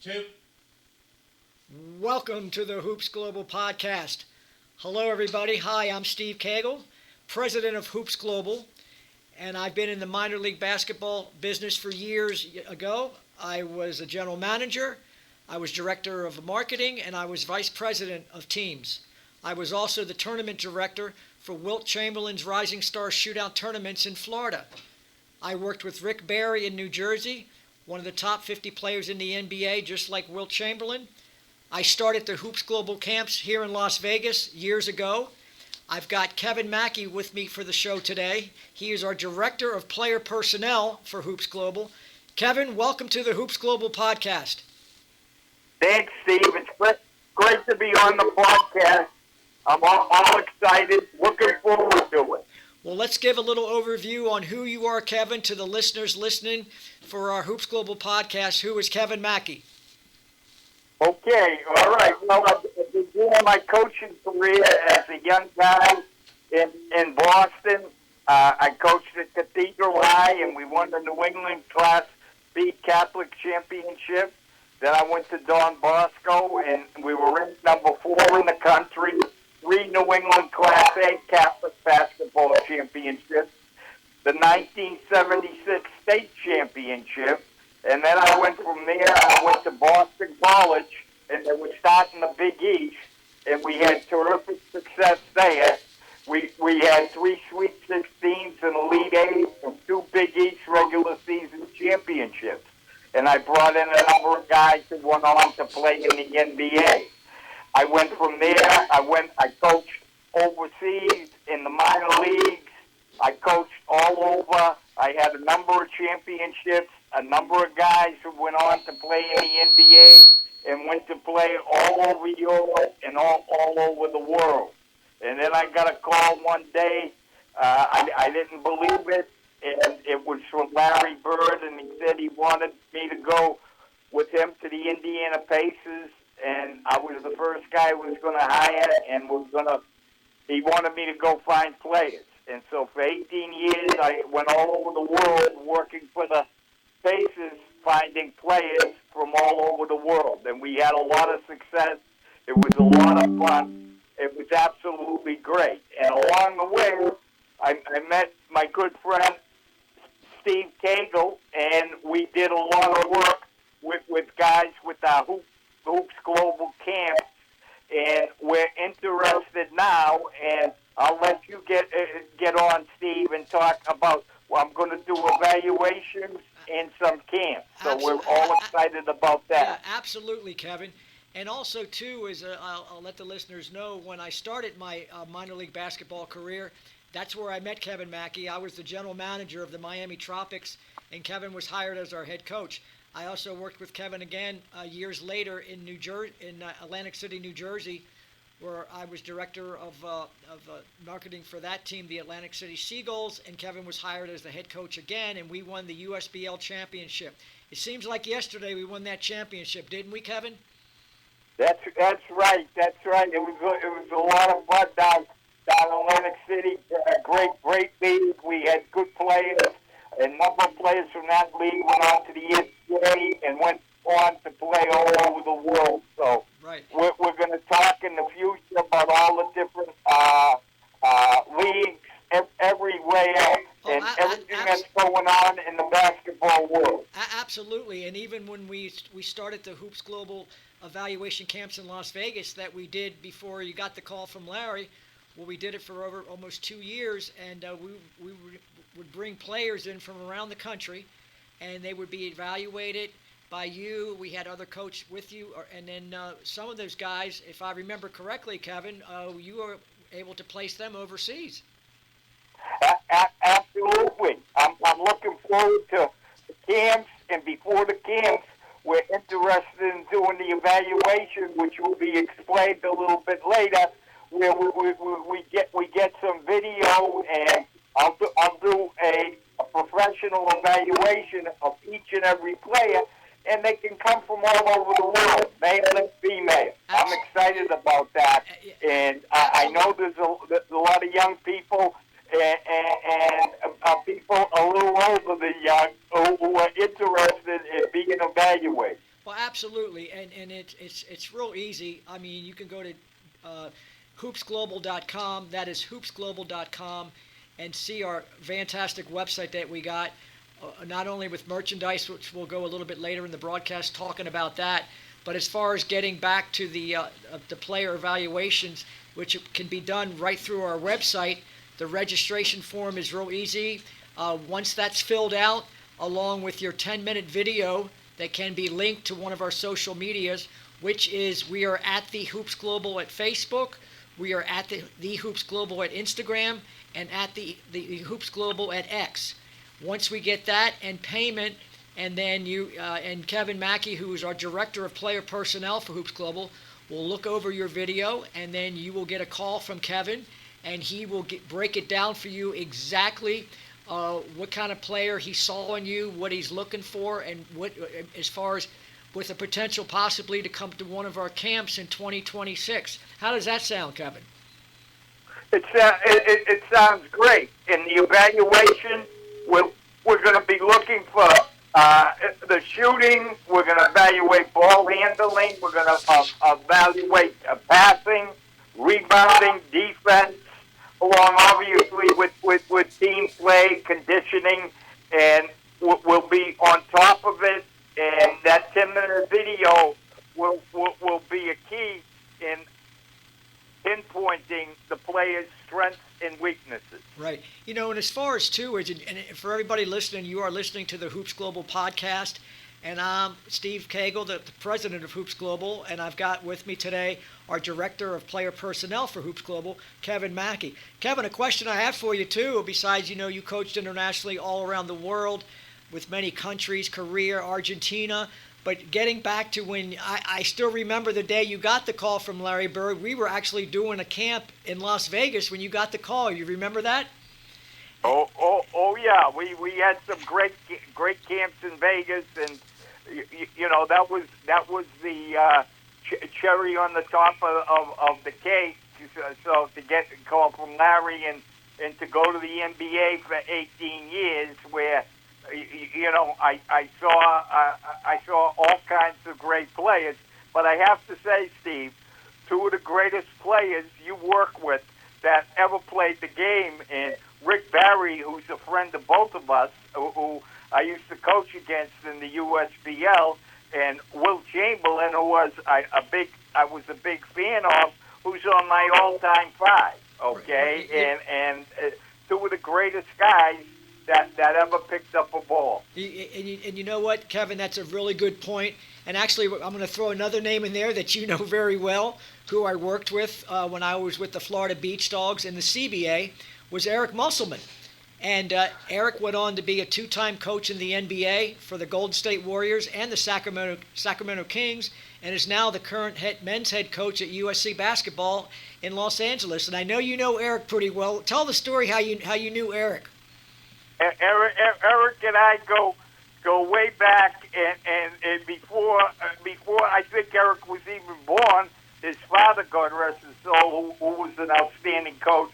Two. Welcome to the Hoopsglobal podcast. Hello, everybody. Hi, I'm Steve Cagle, president of Hoopsglobal, and I've been in the minor league basketball business for years ago. I was a general manager, I was director of marketing, and I was vice president of teams. I was also the tournament director for Wilt Chamberlain's Rising Star Shootout tournaments in Florida. I worked with Rick Barry in New Jersey, one of the top 50 players in the NBA, just like Wilt Chamberlain. I started the Hoopsglobal camps here in Las Vegas years ago. I've got Kevin Mackey with me for the show today. He is our Director of Player Personnel for Hoopsglobal. Kevin, welcome to the Hoopsglobal podcast. Thanks, Steve. It's great to be on the podcast. I'm all excited, looking forward to it. Well, let's give a little overview on who you are, Kevin, to the listeners listening for our Hoopsglobal podcast. Who is Kevin Mackey? Okay, all right. Well, I've been doing my coaching career as a young guy in Boston. I coached at Cathedral High, and we won the New England Class B Catholic Championship. Then I went to Don Bosco, and we were ranked number 4 in the country. 3 New England Class A Catholic basketball championships. The 1976 state championship. And then I went from there, I went to Boston College, and they were starting the Big East, and we had terrific success there. We had 3 Sweet 16s and Elite 8 and 2 Big East regular season championships. And I brought in a number of guys who went on to play in the NBA. I went from there, I coached overseas in the minor leagues. I coached all over. I had a number of championships, a number of guys who went on to play in the NBA and went to play all over Europe and all over the world. And then I got a call one day. I didn't believe it, and it was from Larry Bird, and he said he wanted me to go with him to the Indiana Pacers, and I was the first guy who was going to hire, and he wanted me to go find players. And so for 18 years, I went all over the world working for the Pacers, finding players from all over the world. And we had a lot of success. It was a lot of fun. It was absolutely great. And along the way, I met my good friend, Steve Cagle, and we did a lot of work with guys with our Hoopsglobal camps. And we're interested now, and I'll let you get on, Steve, and talk about, I'm going to do evaluations and some camps. So we're all excited about that. Yeah, absolutely, Kevin. And also, too, I'll let the listeners know, when I started my minor league basketball career, that's where I met Kevin Mackey. I was the general manager of the Miami Tropics, and Kevin was hired as our head coach. I also worked with Kevin again years later in Atlantic City, New Jersey, where I was director of marketing for that team, the Atlantic City Seagulls, and Kevin was hired as the head coach again, and we won the USBL championship. It seems like yesterday we won that championship, didn't we, Kevin? That's right. That's right. It was a lot of fun down Atlantic City. Great league. We had good players. A number of players from that league went on to the NBA and went on to play all over the world. So right. We're going to talk in the future about all the different leagues everywhere and everything that's going on in the basketball world. Absolutely. And even when we started the Hoopsglobal evaluation camps in Las Vegas that we did before you got the call from Larry, well, we did it for over almost 2 years, and we would bring players in from around the country, and they would be evaluated by you. We had other coaches with you, and then some of those guys, if I remember correctly, Kevin, you were able to place them overseas. Absolutely. I'm looking forward to the camps, and before the camps, we're interested in doing the evaluation, which will be explained a little bit later, where we get some video, and I'll do a professional evaluation of each and every player, and they can come from all over the world, male and female. I'm excited about that, and I know there's a lot of young people and people a little older than young who are interested in being evaluated. Well, absolutely, and it's real easy. I mean, you can go to hoopsglobal.com. That is hoopsglobal.com, and see our fantastic website that we got. Not only with merchandise, which we'll go a little bit later in the broadcast talking about that, but as far as getting back to the player evaluations, which can be done right through our website. The registration form is real easy. Once that's filled out, along with your 10-minute video that can be linked to one of our social medias, which is we are at the Hoops Global at Facebook, we are at the Hoops Global at Instagram, and at the Hoops Global at X. Once we get that and payment, and then you and Kevin Mackey, who is our director of player personnel for Hoops Global, will look over your video, and then you will get a call from Kevin, and he will break it down for you exactly what kind of player he saw in you, what he's looking for, and what as far as with the potential possibly to come to one of our camps in 2026. How does that sound, Kevin? It sounds great. In the evaluation, we're going to be looking for the shooting. We're going to evaluate ball handling. We're going to evaluate passing, rebounding, defense, along obviously with team play, conditioning, and we'll be on top of it. And that 10-minute video will be a key in pinpointing the player's strengths and weaknesses. Right. You know, and as far as too, and for everybody listening, you are listening to the Hoops Global podcast, and I'm Steve Cagle, the president of Hoops Global, and I've got with me today our director of player personnel for Hoops Global, Kevin Mackey. Kevin, a question I have for you too, besides, you know, you coached internationally all around the world with many countries, Korea, Argentina. But getting back to when I still remember the day you got the call from Larry Bird. We were actually doing a camp in Las Vegas when you got the call. You remember that? Oh yeah. We had some great camps in Vegas, and you know that was the cherry on the top of the cake. So to get the call from Larry and to go to the NBA for 18 years, where you know, I saw all kinds of great players, but I have to say, Steve, two of the greatest players you work with that ever played the game, and Rick Barry, who's a friend of both of us, who I used to coach against in the USBL, and Will Chamberlain, who was I was a big fan of, who's on my all-time five. Okay, right. and two of the greatest guys that ever picked up a ball. And you know what, Kevin, that's a really good point. And actually, I'm going to throw another name in there that you know very well, who I worked with when I was with the Florida Beach Dogs in the CBA, was Eric Musselman. And Eric went on to be a two-time coach in the NBA for the Golden State Warriors and the Sacramento Kings, and is now the current men's head coach at USC basketball in Los Angeles. And I know you know Eric pretty well. Tell the story how you knew Eric. Eric and I go way back, and before I think Eric was even born, his father, God rest his soul, who was an outstanding coach,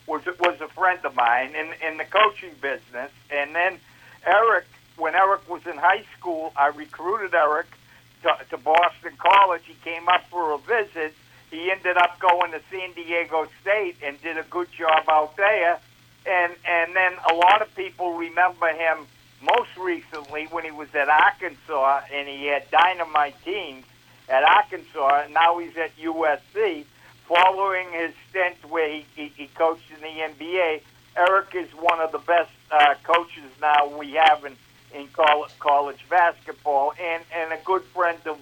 was a friend of mine in the coaching business. And then Eric, when Eric was in high school, I recruited Eric to Boston College. He came up for a visit. He ended up going to San Diego State and did a good job out there. And then a lot of people remember him most recently when he was at Arkansas, and he had dynamite teams at Arkansas, and now he's at USC. Following his stint where he coached in the NBA, Eric is one of the best coaches now we have in college basketball, and a good friend of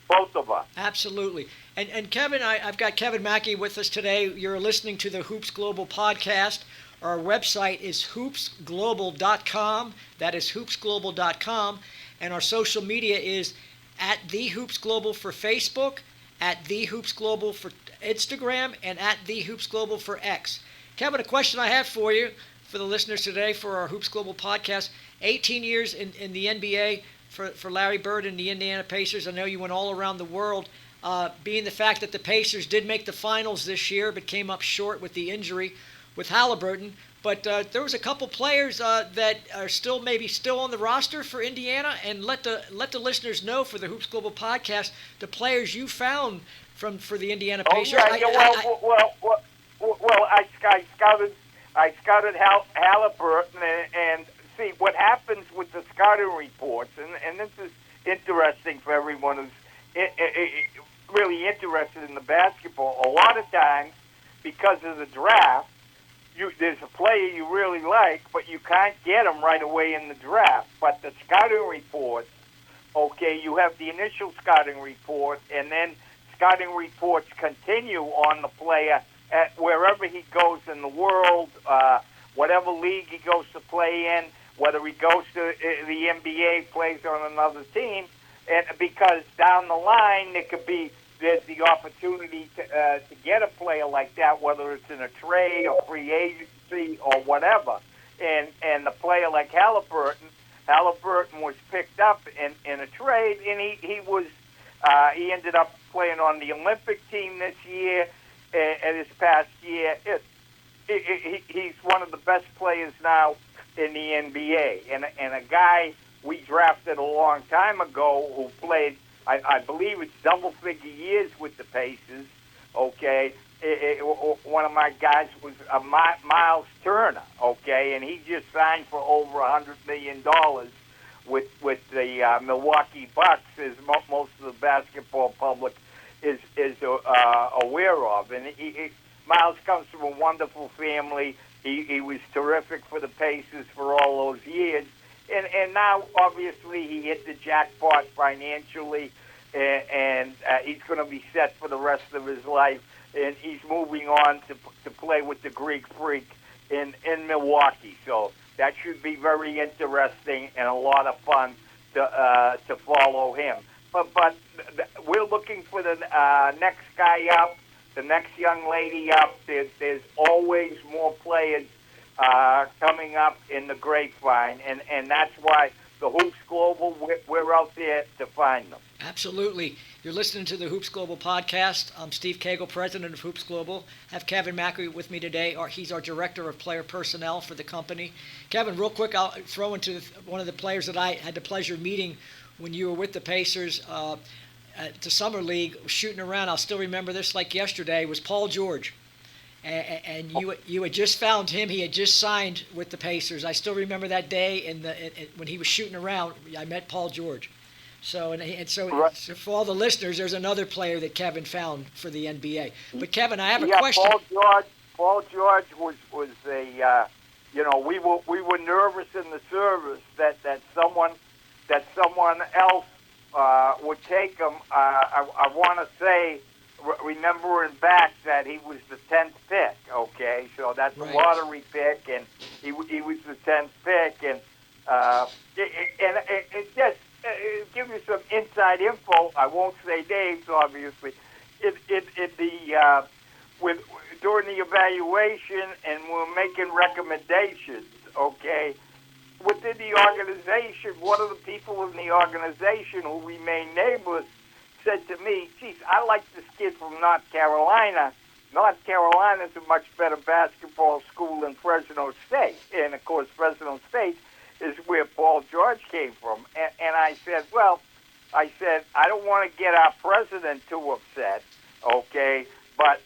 both of us. Absolutely. And Kevin, I've got Kevin Mackey with us today. You're listening to the Hoops Global podcast. Our website is hoopsglobal.com. That is hoopsglobal.com. And our social media is at The Hoops Global for Facebook, at The Hoops Global for Instagram, and at The Hoops Global for X. Kevin, a question I have for you, for the listeners today, for our Hoops Global podcast. 18 years in the NBA for Larry Bird and the Indiana Pacers. I know you went all around the world. Being the fact that the Pacers did make the finals this year but came up short with the injury with Halliburton. But there was a couple players that are still on the roster for Indiana, and let the listeners know for the Hoops Global podcast the players you found for the Indiana Oh Pacers. yeah, I scouted Halliburton, and see what happens with the scouting reports, and this is interesting for everyone who's really interested in the basketball. A lot of times, because of the draft, there's a player you really like, but you can't get him right away in the draft. But the scouting reports, okay, you have the initial scouting report, and then scouting reports continue on the player at wherever he goes in the world, whatever league he goes to play in, whether he goes to the NBA, plays on another team, and because down the line there's the opportunity to get a player like that, whether it's in a trade or free agency or whatever, and the player like Halliburton was picked up in a trade, and he ended up playing on the Olympic team this year, and this past year. He's one of the best players now in the NBA, and a guy we drafted a long time ago who played, I believe it's double-figure years with the Pacers, okay? One of my guys was Miles Turner, okay? And he just signed for over $100 million with the Milwaukee Bucks, as most of the basketball public is aware of. And Miles comes from a wonderful family. He was terrific for the Pacers for all those years. And now, obviously, he hit the jackpot financially, and he's going to be set for the rest of his life. And he's moving on to play with the Greek Freak in Milwaukee. So that should be very interesting and a lot of fun to follow him. But we're looking for the next guy up, the next young lady up. There's always more players coming up in the grapevine, and that's why the Hoops Global, we're out there to find them. Absolutely. You're listening to the Hoops Global podcast. I'm Steve Cagle, president of Hoops Global. I have Kevin Macri with me today. He's our director of player personnel for the company. Kevin, real quick, I'll throw into one of the players that I had the pleasure of meeting when you were with the Pacers at the Summer League, shooting around. I'll still remember this like yesterday, was Paul George. And you had just found him. He had just signed with the Pacers. I still remember that day when he was shooting around. I met Paul George. So for all the listeners, there's another player that Kevin found for the NBA. But Kevin, I have a question. Paul George was a we were nervous in the service that someone else would take him. I want to say, remembering back, that he was the 10th pick, okay? So that's right. A lottery pick, and he was the 10th pick, and it just give you some inside info. I won't say names, obviously. During the evaluation, and we're making recommendations, okay? Within the organization, one of the people in the organization who remained nameless said to me, geez, I like this kid from North Carolina. North Carolina's a much better basketball school than Fresno State. And, of course, Fresno State is where Paul George came from. And I said, I don't want to get our president too upset, okay? But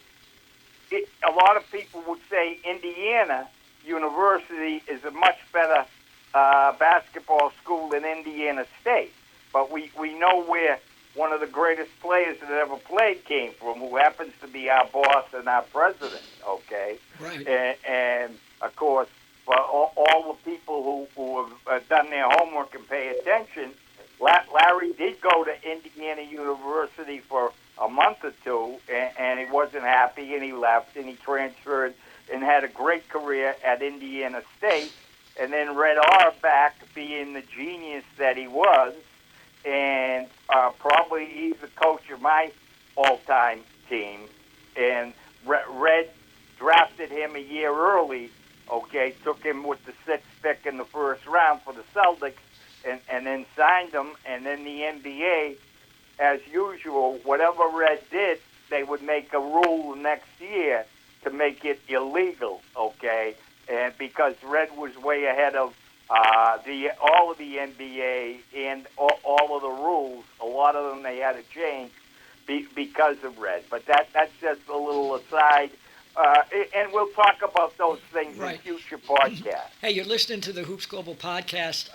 a lot of people would say Indiana University is a much better basketball school than Indiana State. But we know where one of the greatest players that ever played came from, who happens to be our boss and our president, okay? Right. And of course, for all the people who have done their homework and pay attention, Larry did go to Indiana University for a month or two, and he wasn't happy, and he left, and he transferred and had a great career at Indiana State, and then Red Auerbach, being the genius that he was, and probably he's the coach of my all-time team, and Red drafted him a year early, okay, took him with the 6th pick in the first round for the Celtics, and then signed him, and then the NBA, as usual, whatever Red did, they would make a rule next year to make it illegal, okay? and because red was way ahead of all of the NBA and all of the rules. A lot of them they had to change because of red. But that's just a little aside. And we'll talk about those things in future podcasts. Hey, you're listening to the Hoops Global podcast,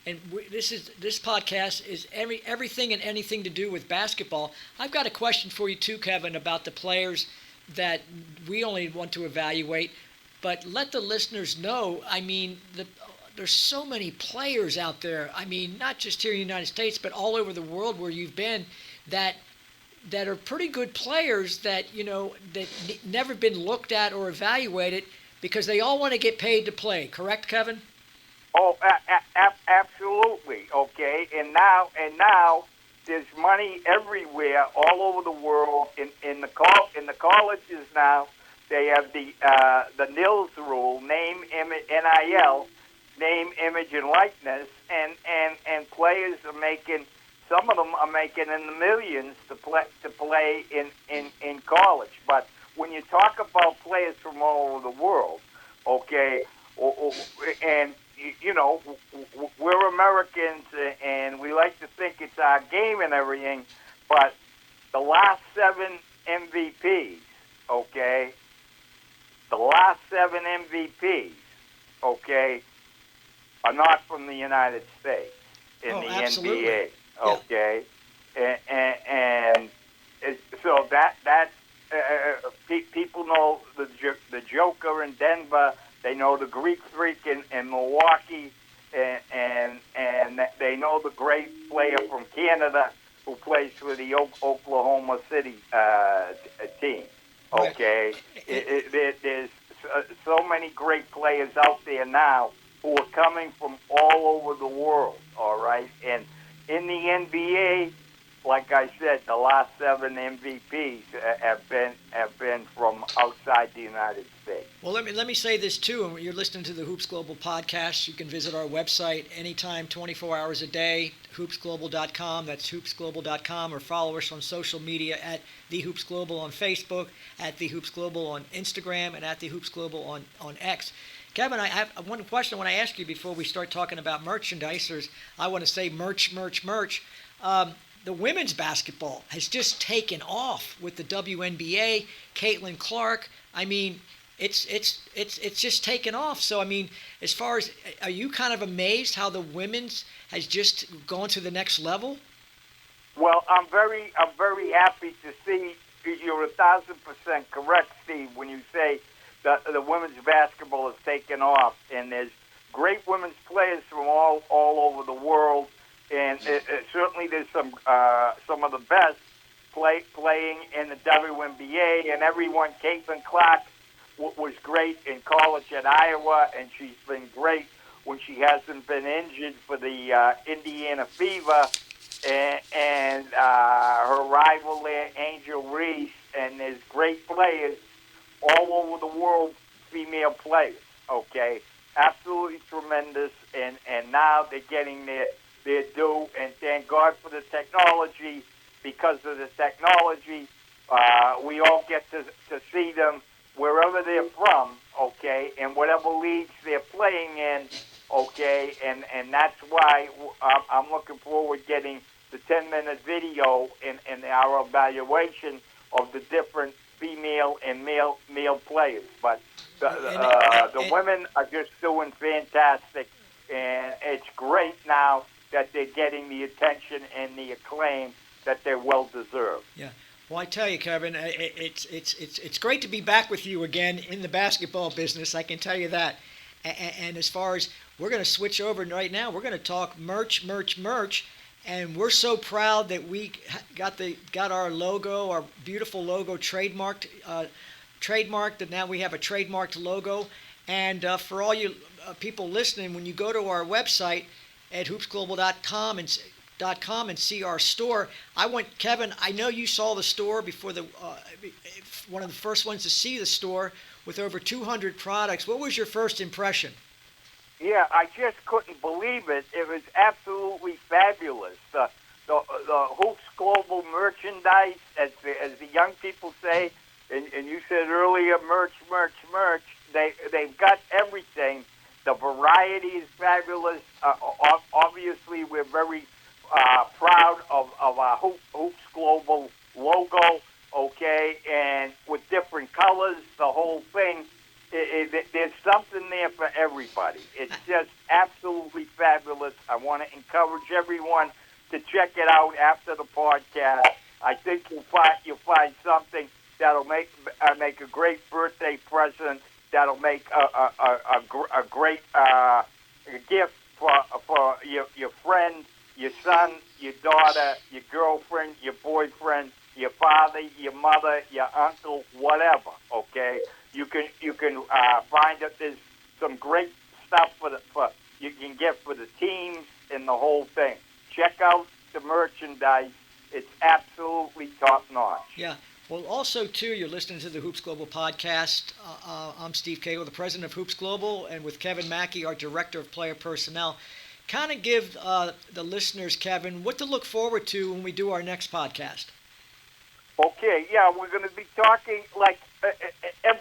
and this podcast is everything and anything to do with basketball. I've got a question for you too, Kevin, about the players that we only want to evaluate, but let the listeners know. I mean, there's so many players out there. I mean, not just here in the United States, but all over the world where you've been that are pretty good players that never been looked at or evaluated because they all want to get paid to play. Correct, Kevin? Oh, absolutely. Okay, and now there's money everywhere, all over the world. In the colleges now, they have the NILS rule, NIL, name, image, and likeness, and players are making. Some of them are making in the millions to play in college. But when you talk about players from all over the world, okay, and we're Americans and we like to think it's our game and everything, but the last 7 MVPs, okay, are not from the United States in the absolutely. NBA. Okay, and so that people know the Joker in Denver. They know the Greek Freak in Milwaukee, and they know the great player from Canada who plays for the Oklahoma City team. Okay, there's so many great players out there now who are coming from all over the world. All right, and in the NBA, like I said, the last 7 MVPs have been from outside the United States. Well, let me say this too. You're listening to the Hoops Global podcast. You can visit our website anytime, 24 hours a day, hoopsglobal.com. That's hoopsglobal.com, or follow us on social media at The Hoops Global on Facebook, at The Hoops Global on Instagram, and at The Hoops Global on X. Kevin, I have one question I want to ask you before we start talking about merchandise. I want to say merch. The women's basketball has just taken off with the WNBA, Caitlin Clark. I mean, it's just taken off. So, I mean, as far as, are you kind of amazed how the women's has just gone to the next level? Well, I'm very happy to see. You're 1,000% correct, Steve, when you say the women's basketball has taken off, and there's great women's players from all over the world, and certainly there's some of the best playing in the WNBA, and everyone. Caitlin Clark was great in college at Iowa, and she's been great when she hasn't been injured for the Indiana Fever, and her rival there, Angel Reese, and there's great players all over the world, female players, okay? Absolutely tremendous, and now they're getting their due, and thank God for the technology. Because of the technology, we all get to see them wherever they're from, okay, and whatever leagues they're playing in, okay, and that's why I'm looking forward to getting the 10-minute video in our evaluation of the different female and male players. But the women are just doing fantastic, and it's great now that they're getting the attention and the acclaim that they're well deserved. Yeah. Well, I tell you, Kevin, it's great to be back with you again in the basketball business. I can tell you that. And as far as we're going to switch over right now, we're going to talk merch, and we're so proud that we got our logo, our beautiful logo trademarked. That now we have a trademarked logo. And for all you people listening, when you go to our website at hoopsglobal.com and see our store, Kevin, I know you saw the store before one of the first ones to see the store with over 200 products. What was your first impression? Yeah, I just couldn't believe it. It was absolutely fabulous. The Hoops Global merchandise, as the young people say, and you said earlier, merch. They've got proud of our Hoops Global logo, okay, and with different colors, the whole thing. There's something there for everybody. It's just absolutely fabulous. I want to encourage everyone to check it out after the podcast. I think you'll find something that'll make a great birthday present. That'll make a great gift for your friend, your son, your daughter, your girlfriend, your boyfriend, your father, your mother, your uncle, whatever. Okay, you can find that there's some great stuff for you can get for the teams and the whole thing. Check out the merchandise. It's absolutely top notch. Yeah. Well, also, too, you're listening to the Hoops Global podcast. I'm Steve Cagle, the president of Hoops Global, and with Kevin Mackey, our director of player personnel. Kind of give the listeners, Kevin, what to look forward to when we do our next podcast. Okay, yeah, we're going to be talking like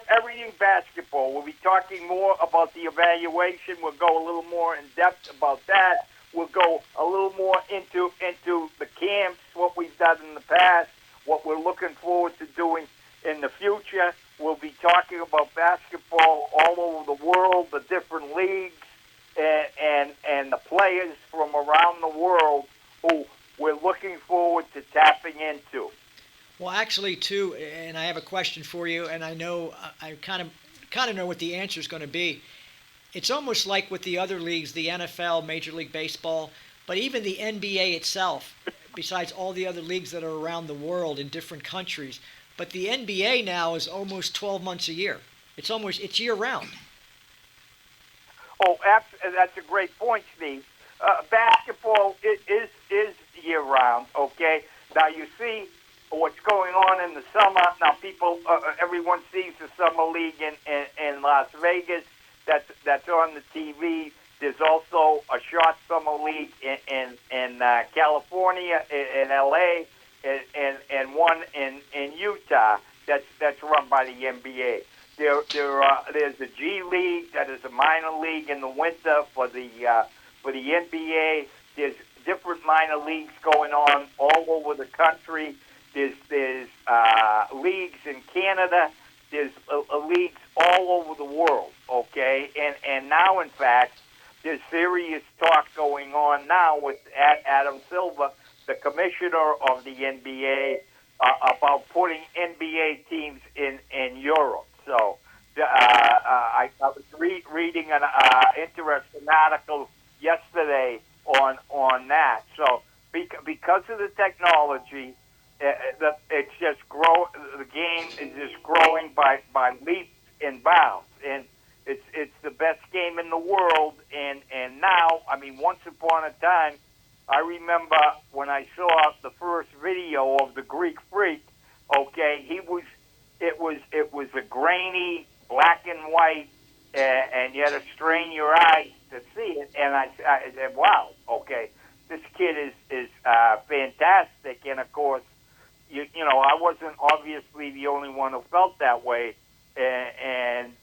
everything basketball. We'll be talking more about the evaluation. We'll go a little more in depth about that. We'll go a little more into the camps, what we've done in the past, what we're looking forward to doing in the future. We'll be talking about basketball all over the world, the different leagues, and the players from around the world who we're looking forward to tapping into. Well, actually, too, and I have a question for you, and I know I kind of know what the answer is going to be. It's almost like with the other leagues, the NFL, Major League Baseball, but even the NBA itself, besides all the other leagues that are around the world in different countries. But the NBA now is almost 12 months a year. It's year-round. Oh, that's a great point, Steve. Basketball is year-round, okay? Now, you see what's going on in the summer. Now, everyone sees the Summer League in Las Vegas. That's on the TV. There's also a short summer league in California, in LA, and one in Utah that's run by the NBA. There's a G League that is a minor league in the winter for the NBA. There's different minor leagues going on all over the country. There's leagues in Canada. There's leagues all over the world, okay? And now, in fact, there's serious talk going on now with Adam Silver, the commissioner of the NBA, about putting NBA teams in Europe. So I was reading an interesting article yesterday on that. So because of the technology, it's just the game is just growing by leaps and bounds, and it's the best game in the world. And now, I mean, once upon a time, I remember when I saw the first video of the Greek Freak. Okay, it was a grainy black and white, and you had to strain your eyes to see it. And I said, wow, okay, this kid is fantastic. And of course, you know, I wasn't obviously the only one who felt that way, and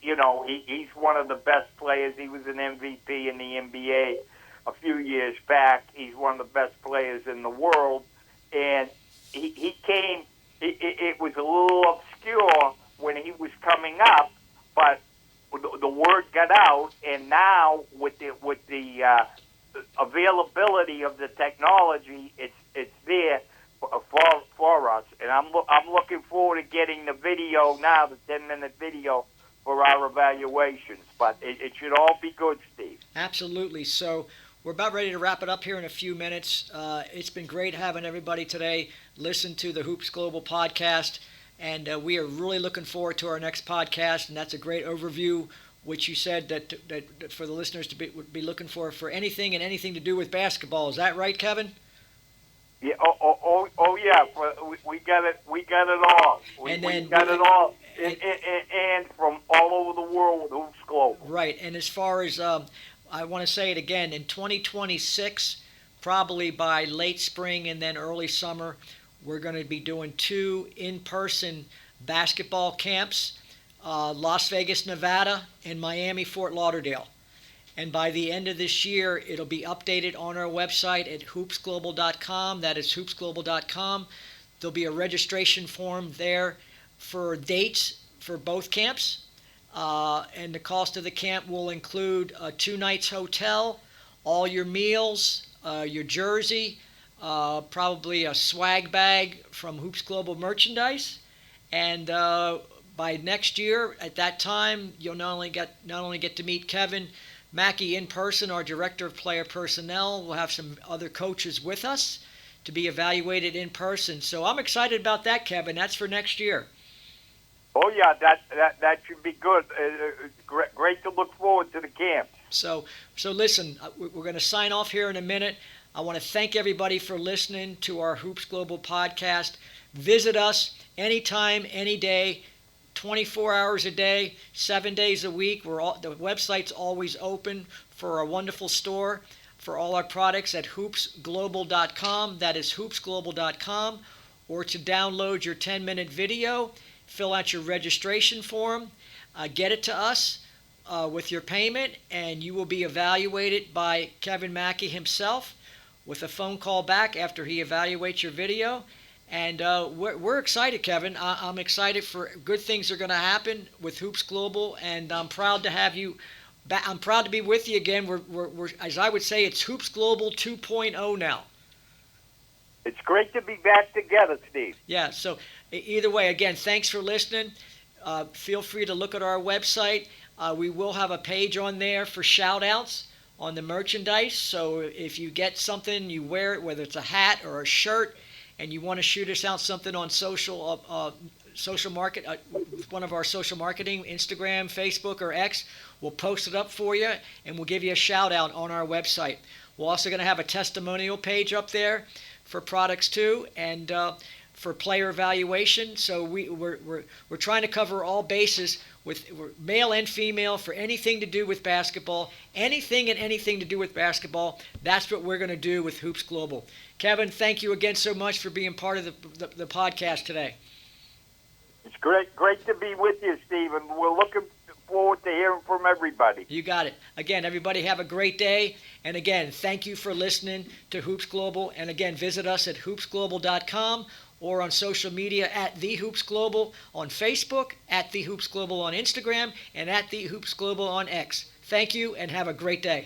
you know, he's one of the best players. He was an MVP in the NBA a few years back. He's one of the best players in the world, and he came. It was a little obscure when he was coming up, but the word got out, and now with the availability of the technology, it's there for us, and I'm looking forward to getting the video now, the 10-minute video for our evaluations. But it should all be good, Steve. Absolutely. So we're about ready to wrap it up here in a few minutes. It's been great having everybody today listen to the Hoops Global podcast, and we are really looking forward to our next podcast. And that's a great overview, which you said that for the listeners would be looking for anything and anything to do with basketball. Is that right, Kevin? Yeah. Oh yeah. We got it. We got it all. We got it all. And from all over the world with Hoops Global. Right. And as far as I want to say it again, in 2026, probably by late spring and then early summer, we're going to be doing 2 in-person basketball camps, Las Vegas, Nevada, and Miami, Fort Lauderdale. And by the end of this year, it'll be updated on our website at hoopsglobal.com. That is hoopsglobal.com. There'll be a registration form there for dates for both camps. And the cost of the camp will include a 2 nights hotel, all your meals, your jersey, probably a swag bag from Hoops Global merchandise. And by next year, at that time, you'll not only get to meet Kevin Mackey in person, our director of player personnel. We'll have some other coaches with us to be evaluated in person. So I'm excited about that, Kevin. That's for next year. Oh yeah, that should be good. Great to look forward to the camp. So listen, we're going to sign off here in a minute. I want to thank everybody for listening to our Hoops Global podcast. Visit us anytime, any day, 24 hours a day, 7 days a week. The website's always open for our wonderful store for all our products at hoopsglobal.com. That is hoopsglobal.com. Or to download your 10-minute video, fill out your registration form, get it to us with your payment, and you will be evaluated by Kevin Mackey himself with a phone call back after he evaluates your video. And we're excited, Kevin. I'm excited for good things are going to happen with Hoops Global, and I'm proud to have you. I'm proud to be with you again. We're as I would say, it's Hoops Global 2.0 now. It's great to be back together, Steve. Yeah. So either way, again, thanks for listening. Feel free to look at our website. We will have a page on there for shout-outs on the merchandise. So if you get something, you wear it, whether it's a hat or a shirt, and you want to shoot us out something on social market, one of our social marketing, Instagram, Facebook, or X, we'll post it up for you, and we'll give you a shout out on our website. We're also going to have a testimonial page up there for products too, and for player evaluation. So we're trying to cover all bases with male and female for anything to do with basketball, anything to do with basketball. That's what we're going to do with Hoops Global. Kevin, thank you again so much for being part of the podcast today. It's great to be with you, Steve, and we're looking forward to hearing from everybody. You got it. Again, everybody have a great day. And again, thank you for listening to Hoops Global. And again, visit us at hoopsglobal.com or on social media at The Hoops Global on Facebook, at The Hoops Global on Instagram, and at The Hoops Global on X. Thank you and have a great day.